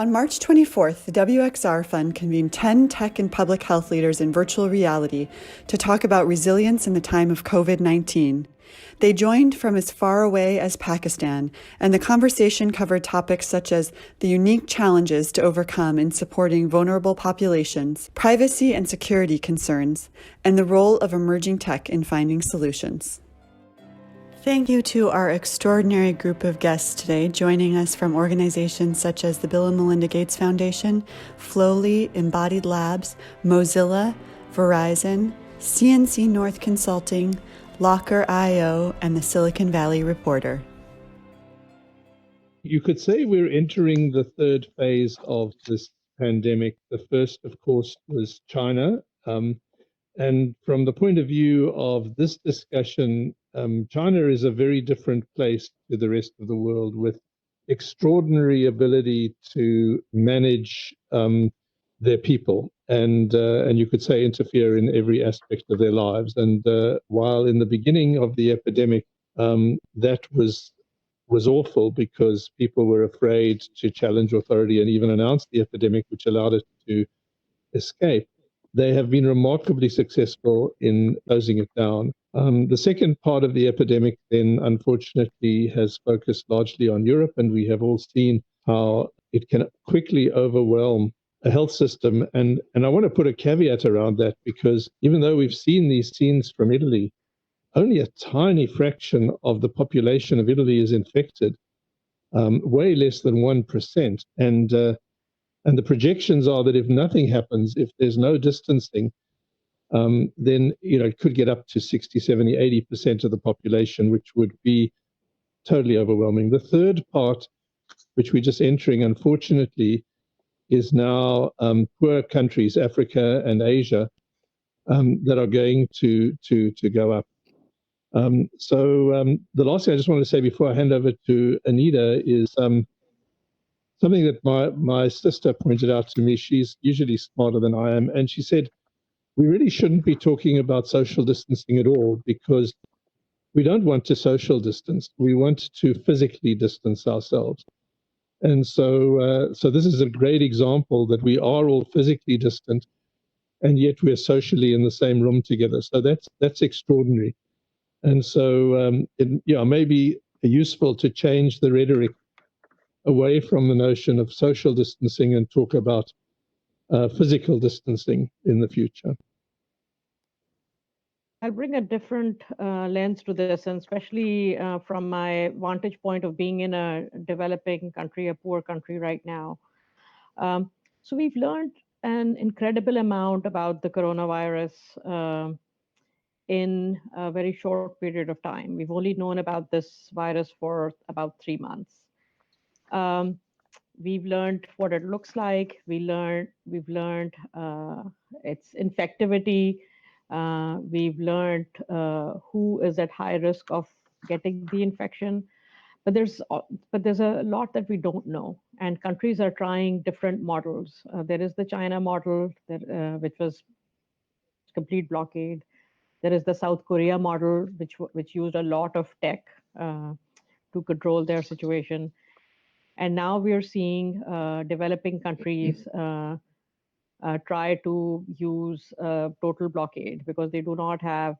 On March 24th, the WXR Fund convened 10 tech and public health leaders in virtual reality to talk about resilience in the time of COVID-19. They joined from as far away as Pakistan, and the conversation covered topics such as the unique challenges to overcome in supporting vulnerable populations, privacy and security concerns, and the role of emerging tech in finding solutions. Thank you to our extraordinary group of guests today, joining us from organizations such as the Bill and Melinda Gates Foundation, Flowly, Embodied Labs, Mozilla, Verizon, CNC North Consulting, Locker.io, and the Silicon Valley Reporter. You could say we're entering the third phase of this pandemic. The first, of course, was China. And from the point of view of this discussion, China is a very different place to the rest of the world, with extraordinary ability to manage their people and you could say interfere in every aspect of their lives. And while in the beginning of the epidemic, that was awful because people were afraid to challenge authority and even announce the epidemic, which allowed it to escape. They have been remarkably successful in closing it down. The second part of the epidemic then, unfortunately, has focused largely on Europe, and we have all seen how it can quickly overwhelm a health system. And I want to put a caveat around that, because even though we've seen these scenes from Italy, only a tiny fraction of the population of Italy is infected, way less than 1%. And the projections are that if nothing happens, if there's no distancing, then it could get up to 60, 70, 80% of the population, which would be totally overwhelming. The third part, which we're just entering, unfortunately, is now poor countries, Africa and Asia, that are going to go up. So the last thing I just wanted to say before I hand over to Anita is something that my sister pointed out to me. She's usually smarter than I am. And she said, we really shouldn't be talking about social distancing at all, because we don't want to social distance. We want to physically distance ourselves. And so this is a great example that we are all physically distant, and yet we're socially in the same room together. So that's extraordinary. And so it may be useful to change the rhetoric away from the notion of social distancing and talk about physical distancing in the future. I'll bring a different lens to this, and especially from my vantage point of being in a developing country, a poor country right now. So we've learned an incredible amount about the coronavirus in a very short period of time. We've only known about this virus for about 3 months. We've learned what it looks like. We've learned its infectivity. We've learned who is at high risk of getting the infection. But there's a lot that we don't know, and countries are trying different models. There is the China model, which was complete blockade. There is the South Korea model, which used a lot of tech to control their situation. And now we are seeing developing countries try to use total blockade because they do not have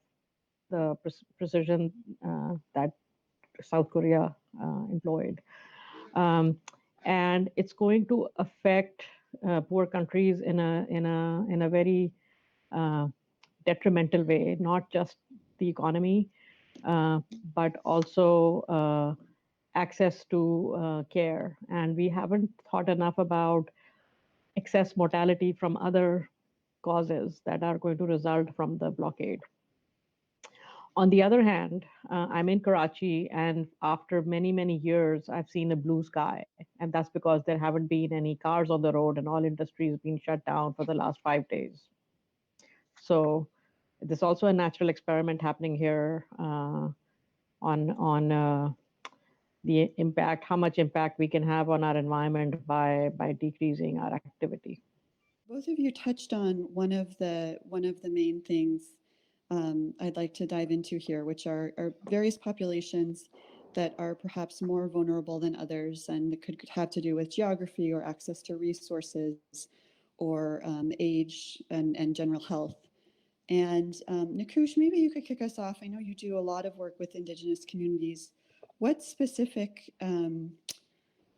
the precision that South Korea employed. And it's going to affect poor countries in a very detrimental way, not just the economy, but also access to care. And we haven't thought enough about excess mortality from other causes that are going to result from the blockade. On the other hand, I'm in Karachi, and after many, many years, I've seen a blue sky. And that's because there haven't been any cars on the road, and all industry has been shut down for the last 5 days. So there's also a natural experiment happening here on the impact, how much impact we can have on our environment by decreasing our activity. Both of you touched on one of the main things I'd like to dive into here, which are various populations that are perhaps more vulnerable than others, and it could have to do with geography or access to resources or age and general health. And Nakush, maybe you could kick us off. I know you do a lot of work with Indigenous communities. What specific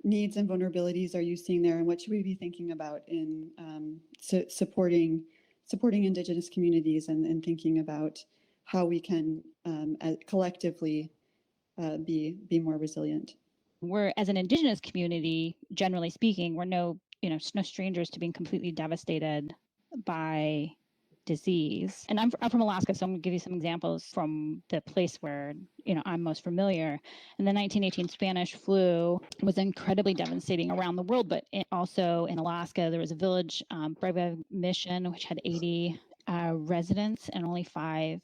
needs and vulnerabilities are you seeing there, and what should we be thinking about in supporting Indigenous communities and thinking about how we can collectively be more resilient? We're, as an Indigenous community, generally speaking, we're no strangers to being completely devastated by disease. And I'm from Alaska, so I'm going to give you some examples from the place where I'm most familiar. And the 1918 Spanish flu was incredibly devastating around the world, but also in Alaska, there was a village, Breva Mission, which had 80 residents, and only 5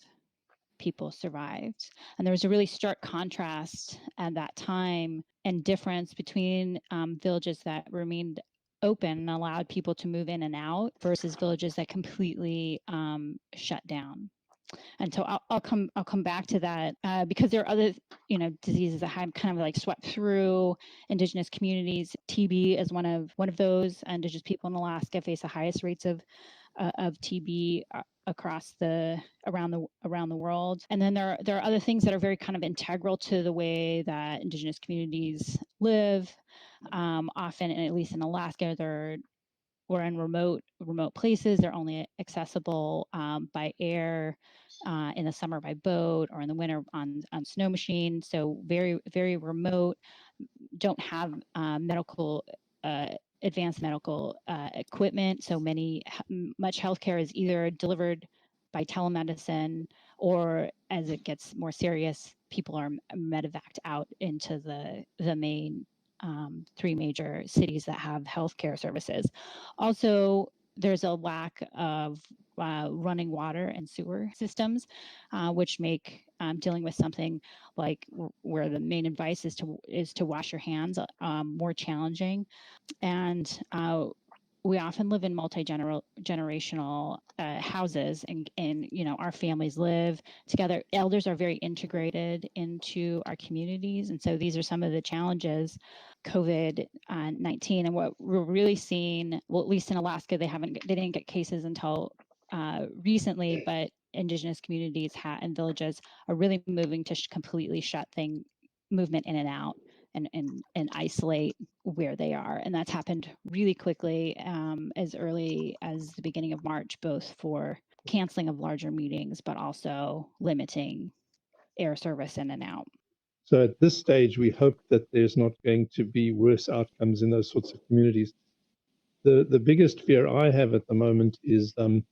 people survived. And there was a really stark contrast at that time and difference between villages that remained open and allowed people to move in and out versus villages that completely shut down. And so I'll come back to that because there are other diseases that have kind of like swept through Indigenous communities. TB is one of those. Indigenous people in Alaska face the highest rates of TB across around the world. And then there are other things that are very kind of integral to the way that Indigenous communities live. Often, and at least in Alaska, we're in remote places. They're only accessible by air, in the summer by boat, or in the winter on snow machine. So very, very remote. Don't have medical advanced medical equipment. So much healthcare is either delivered by telemedicine, or as it gets more serious, people are medevaced out into the main 3 major cities that have healthcare services. Also, there's a lack of running water and sewer systems, which make dealing with something like where the main advice is to wash your hands more challenging. And we often live in multi-generational houses, and our families live together. Elders are very integrated into our communities, and so these are some of the challenges. COVID-19, and what we're really seeing, well, at least in Alaska, they didn't get cases until recently, but Indigenous communities and villages are really moving to completely shut movement in and out and isolate where they are. And that's happened really quickly, as early as the beginning of March, both for canceling of larger meetings, but also limiting air service in and out. So at this stage, we hope that there's not going to be worse outcomes in those sorts of communities. The biggest fear I have at the moment is the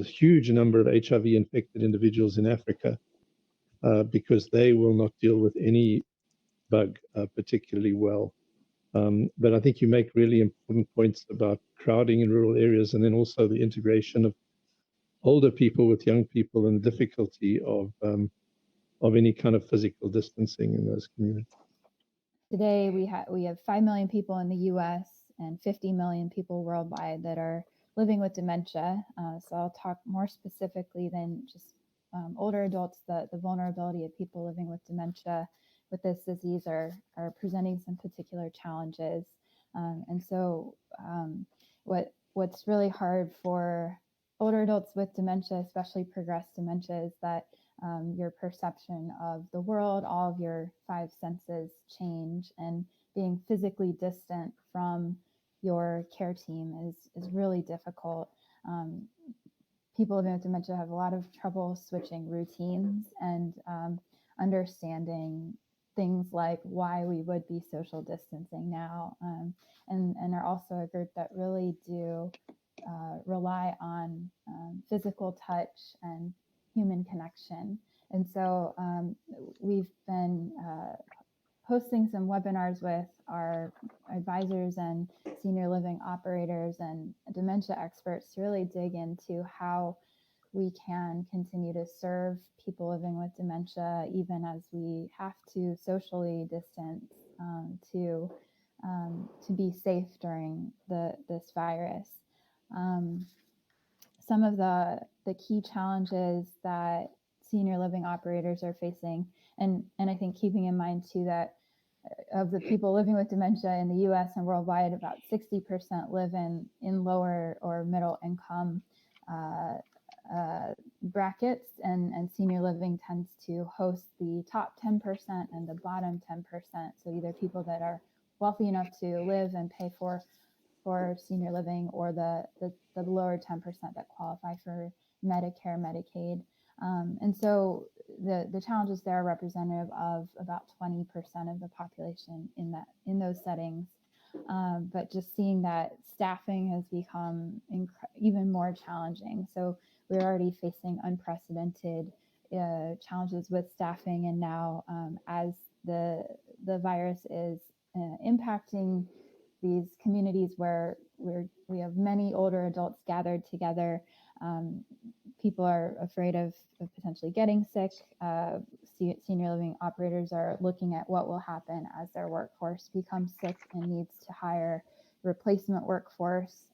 huge number of HIV infected individuals in Africa, because they will not deal with any bug particularly well. But I think you make really important points about crowding in rural areas, and then also the integration of older people with young people and the difficulty of any kind of physical distancing in those communities. Today, we have 5 million people in the U.S. and 50 million people worldwide that are living with dementia. So I'll talk more specifically than just older adults. The vulnerability of people living with dementia with this disease are presenting some particular challenges. And so what's really hard for older adults with dementia, especially progressed dementia, is that your perception of the world, all of your 5 senses change, and being physically distant from your care team is really difficult. People living with dementia have a lot of trouble switching routines and understanding things like why we would be social distancing now, and are also a group that really do rely on physical touch and human connection. And so we've been hosting some webinars with our advisors and senior living operators and dementia experts to really dig into how we can continue to serve people living with dementia, even as we have to socially distance to be safe during this virus. Some of the key challenges that senior living operators are facing. And I think keeping in mind too that of the people living with dementia in the US and worldwide, about 60% live in lower or middle income brackets, and senior living tends to host the top 10% and the bottom 10%. So either people that are wealthy enough to live and pay for senior living, or the lower 10% that qualify for Medicare, Medicaid. And so the challenges there are representative of about 20% of the population in those settings. But just seeing that staffing has become even more challenging. So we're already facing unprecedented challenges with staffing, and now as the virus is impacting these communities where we have many older adults gathered together, people are afraid of potentially getting sick. Senior living operators are looking at what will happen as their workforce becomes sick and needs to hire replacement workforce.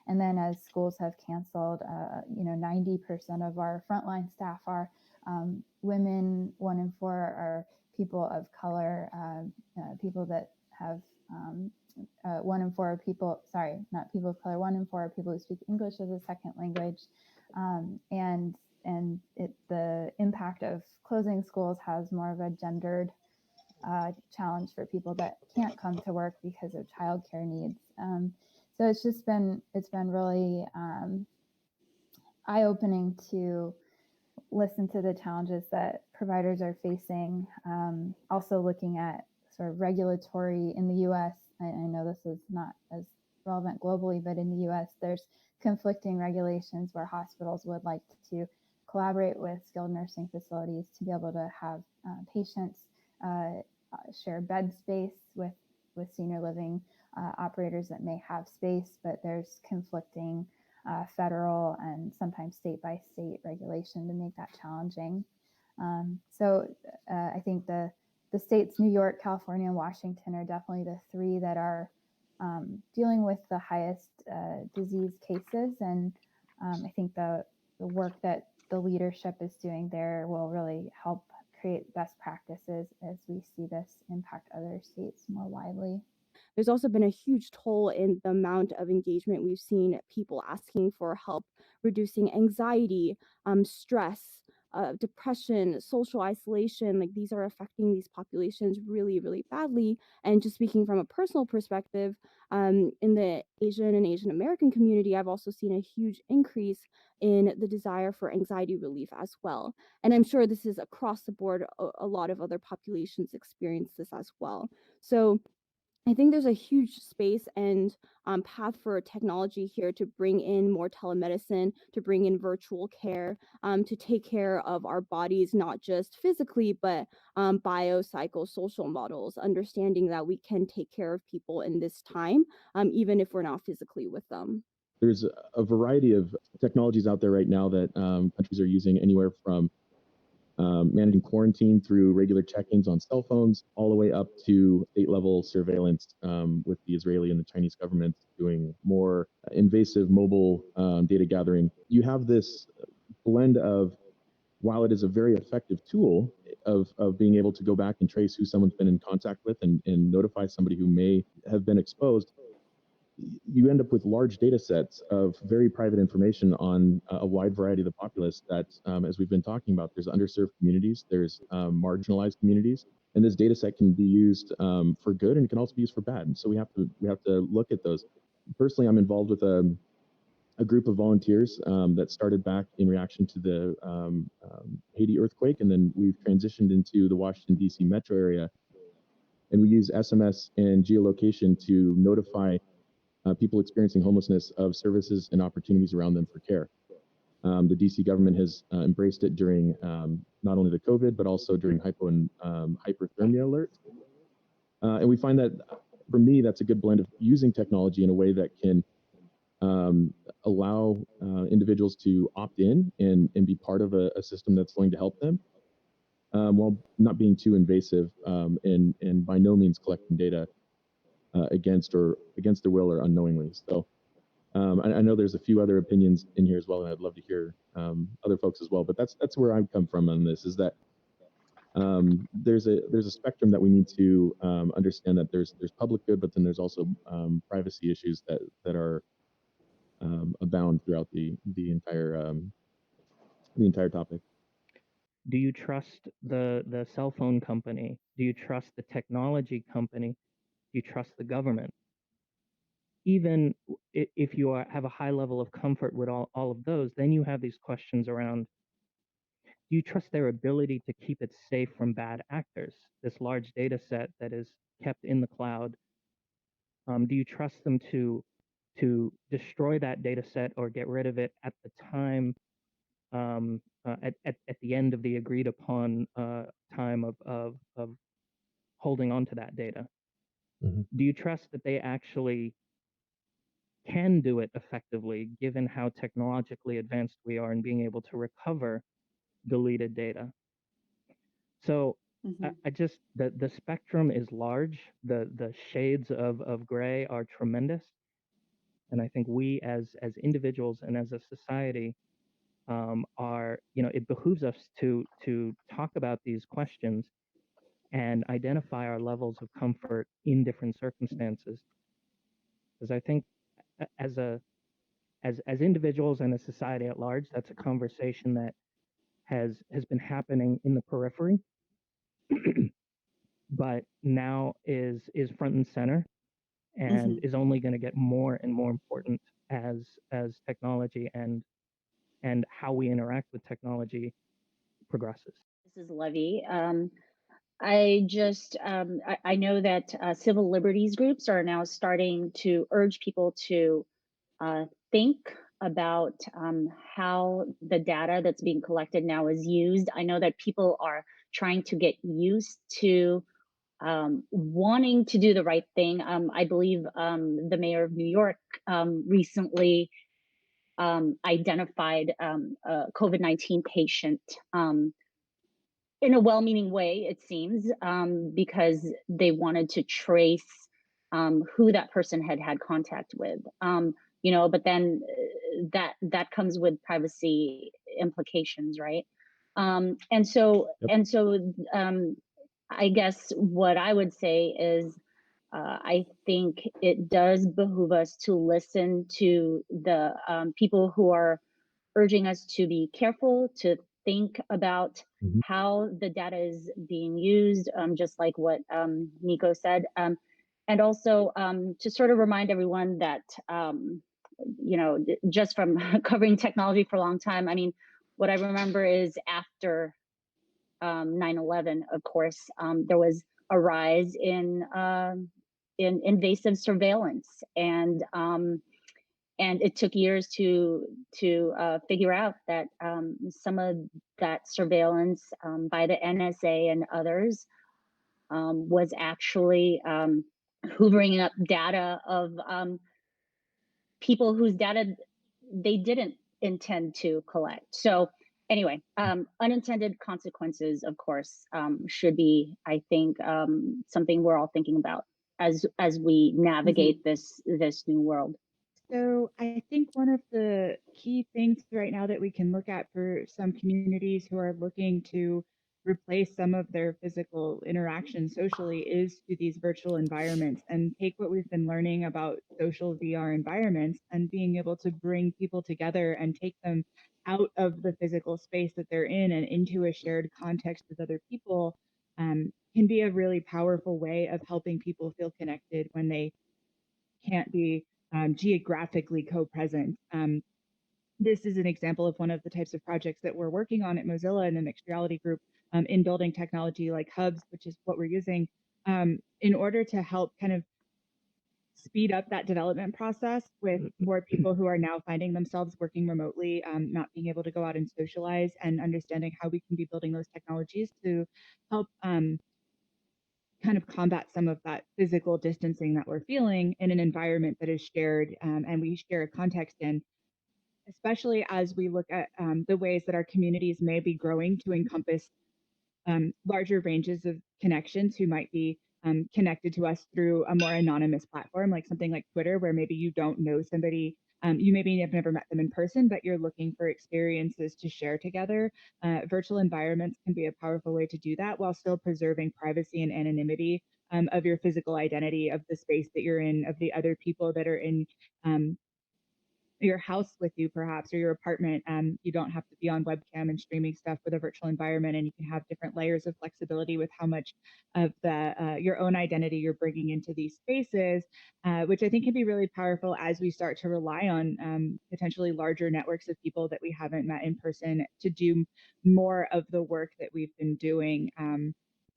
And then as schools have canceled, 90% of our frontline staff are women. 1 in 4 are people of color, people that have 1 in 4 are people, sorry, not people of color, 1 in 4 are people who speak English as a second language. And the impact of closing schools has more of a gendered challenge for people that can't come to work because of childcare needs. So it's been really eye-opening to listen to the challenges that providers are facing. Also looking at sort of regulatory in the US. I know this is not as relevant globally, but in the US, there's conflicting regulations where hospitals would like to collaborate with skilled nursing facilities to be able to have patients share bed space with senior living operators that may have space, but there's conflicting federal and sometimes state by state regulation to make that challenging. So I think the states, New York, California, and Washington, are definitely the 3 that are dealing with the highest disease cases. And I think the work that the leadership is doing there will really help create best practices as we see this impact other states more widely. There's also been a huge toll in the amount of engagement we've seen, people asking for help reducing anxiety, stress, depression, social isolation. Like, these are affecting these populations really, really badly. And just speaking from a personal perspective, in the Asian and Asian American community, I've also seen a huge increase in the desire for anxiety relief as well. And I'm sure this is across the board. A lot of other populations experience this as well. So I think there's a huge space and path for technology here to bring in more telemedicine, to bring in virtual care, to take care of our bodies, not just physically, but biopsychosocial models, understanding that we can take care of people in this time, even if we're not physically with them. There's a variety of technologies out there right now that countries are using, anywhere from managing quarantine through regular check-ins on cell phones, all the way up to state-level surveillance with the Israeli and the Chinese governments doing more invasive mobile data gathering. You have this blend of, while it is a very effective tool of being able to go back and trace who someone's been in contact with and notify somebody who may have been exposed, you end up with large data sets of very private information on a wide variety of the populace that, as we've been talking about, there's underserved communities, there's marginalized communities, and this data set can be used for good, and it can also be used for bad. And so we have to look at those. Personally, I'm involved with a group of volunteers that started back in reaction to the Haiti earthquake, and then we've transitioned into the Washington, D.C. metro area, and we use SMS and geolocation to notify people experiencing homelessness of services and opportunities around them for care. The DC government has embraced it during not only the COVID, but also during hypo and hyperthermia alerts. And we find that, for me, that's a good blend of using technology in a way that can allow individuals to opt in and be part of a system that's going to help them, while not being too invasive and by no means collecting data against their will or unknowingly. So I know there's a few other opinions in here as well, and I'd love to hear other folks as well. But that's where I come from on this. Is that there's a spectrum that we need to understand, that there's public good, but then there's also privacy issues that are abound throughout the entire topic. Do you trust the cell phone company? Do you trust the technology company? Do you trust the government? Even if you have a high level of comfort with all of those, then you have these questions around, do you trust their ability to keep it safe from bad actors? This large data set that is kept in the cloud, do you trust them to destroy that data set or get rid of it at the time, at the end of the agreed upon time of holding on to that data? Mhm. Do you trust that they actually can do it effectively, given how technologically advanced we are in being able to recover deleted data? So I just, the spectrum is large. The shades of gray are tremendous. And I think we as individuals and as a society are, it behooves us to talk about these questions and identify our levels of comfort in different circumstances. Because I think as individuals and a society at large, that's a conversation that has been happening in the periphery, but now is front and center, and is only going to get more and more important as technology and how we interact with technology progresses. This is Levy. I know that civil liberties groups are now starting to urge people to think about how the data that's being collected now is used. I know that people are trying to get used to wanting to do the right thing. I believe the mayor of New York recently identified a COVID-19 patient in a well-meaning way, it seems, because they wanted to trace who that person had had contact with. But then that comes with privacy implications, right? And so I guess what I would say is, I think it does behoove us to listen to the people who are urging us to be careful, to think about how the data is being used, just like what Nico said. And also to sort of remind everyone that, just from covering technology for a long time, I mean, what I remember is after 9/11, of course, there was a rise in invasive surveillance, and it took years to figure out that some of that surveillance by the NSA and others was actually hoovering up data of people whose data they didn't intend to collect. So anyway, unintended consequences, of course, should be, I think, something we're all thinking about as we navigate this new world. So I think one of the key things right now that we can look at for some communities who are looking to replace some of their physical interaction socially is to these virtual environments, and take what we've been learning about social VR environments and being able to bring people together and take them out of the physical space that they're in and into a shared context with other people, can be a really powerful way of helping people feel connected when they can't be geographically co-present. This is an example of one of the types of projects that we're working on at Mozilla and the Mixed Reality Group, in building technology like Hubs, which is what we're using in order to help kind of speed up that development process with more people who are now finding themselves working remotely, not being able to go out and socialize, and understanding how we can be building those technologies to help kind of combat some of that physical distancing that we're feeling in an environment that is shared, and we share a context in, especially as we look at the ways that our communities may be growing to encompass larger ranges of connections who might be connected to us through a more anonymous platform, like something like Twitter, where maybe you don't know somebody, you maybe have never met them in person, but you're looking for experiences to share together. Virtual environments can be a powerful way to do that while still preserving privacy and anonymity of your physical identity, of the space that you're in, of the other people that are in your house with you, perhaps, or your apartment. You don't have to be on webcam and streaming stuff with a virtual environment, and you can have different layers of flexibility with how much of the your own identity you're bringing into these spaces, which I think can be really powerful as we start to rely on potentially larger networks of people that we haven't met in person to do more of the work that we've been doing,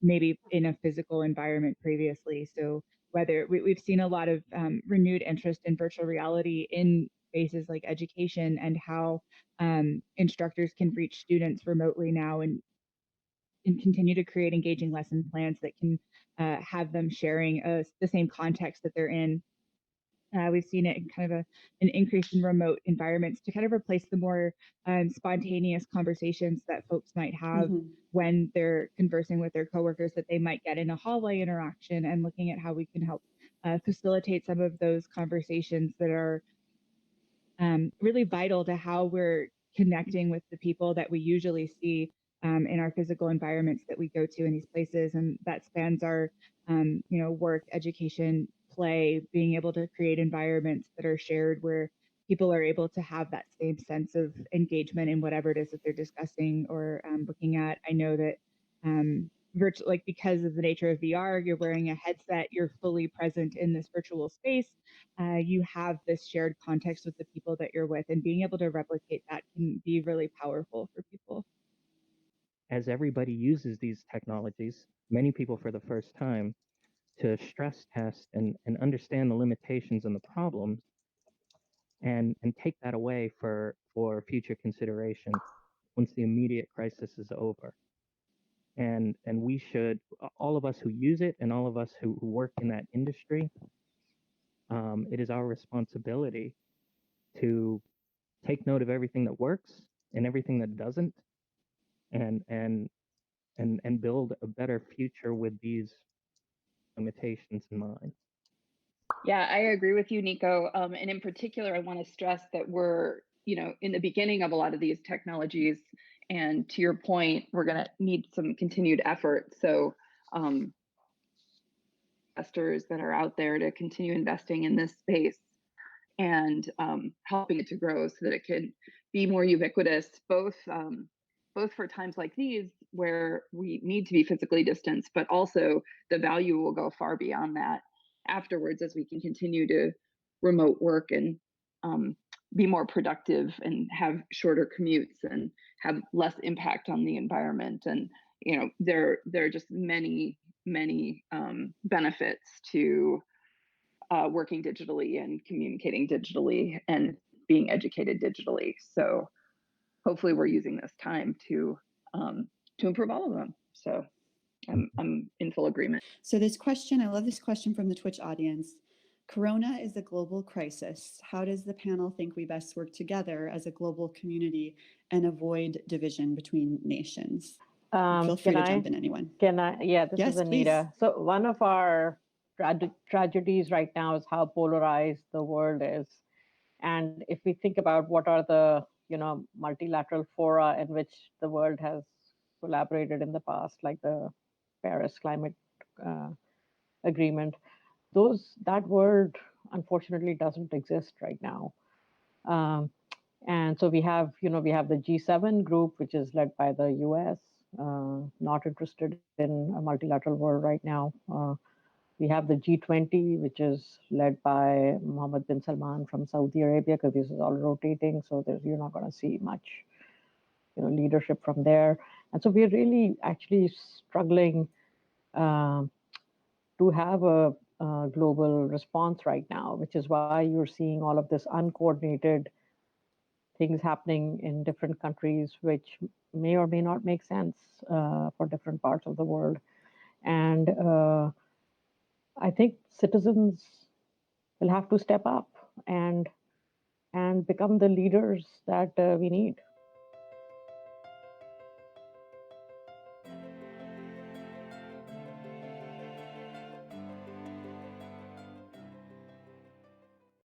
maybe in a physical environment previously. So whether we've seen a lot of renewed interest in virtual reality in spaces like education, and how instructors can reach students remotely now and continue to create engaging lesson plans that can have them sharing the same context that they're in. We've seen it in kind of an increase in remote environments to kind of replace the more spontaneous conversations that folks might have when they're conversing with their coworkers that they might get in a hallway interaction, and looking at how we can help facilitate some of those conversations that are really vital to how we're connecting with the people that we usually see in our physical environments that we go to in these places. And that spans our, work, education, play, being able to create environments that are shared where people are able to have that same sense of engagement in whatever it is that they're discussing or looking at. I know that virtual, like, because of the nature of VR, you're wearing a headset, you're fully present in this virtual space. You have this shared context with the people that you're with, and being able to replicate that can be really powerful for people. As everybody uses these technologies, many people for the first time, to stress test and understand the limitations and the problems, and take that away for future consideration once the immediate crisis is over. And we should, all of us who use it and all of us who work in that industry, it is our responsibility to take note of everything that works and everything that doesn't, and build a better future with these limitations in mind. Yeah, I agree with you, Nico. And in particular, I want to stress that we're, in the beginning of a lot of these technologies. And to your point, we're going to need some continued effort. So investors that are out there to continue investing in this space and helping it to grow so that it could be more ubiquitous, both for times like these where we need to be physically distanced, but also the value will go far beyond that afterwards as we can continue to remote work and be more productive and have shorter commutes and have less impact on the environment. And there are just many benefits to working digitally and communicating digitally and being educated digitally. So hopefully we're using this time to improve all of them. So I'm in full agreement. So this question, I love this question from the Twitch audience. Corona is a global crisis. How does the panel think we best work together as a global community and avoid division between nations? Feel free to jump in, anyone. Yeah, this Yes, is Anita. please. So one of our tragedies right now is how polarized the world is. And if we think about what are the multilateral fora in which the world has collaborated in the past, like the Paris Climate Agreement, that world unfortunately doesn't exist right now. And so we have the G7 group, which is led by the US, not interested in a multilateral world right now. We have the G20, which is led by Mohammed bin Salman from Saudi Arabia, because this is all rotating, so you're not going to see much leadership from there. And so we're really actually struggling to have a global response right now, which is why you're seeing all of this uncoordinated things happening in different countries, which may or may not make sense for different parts of the world. And I think citizens will have to step up and become the leaders that we need.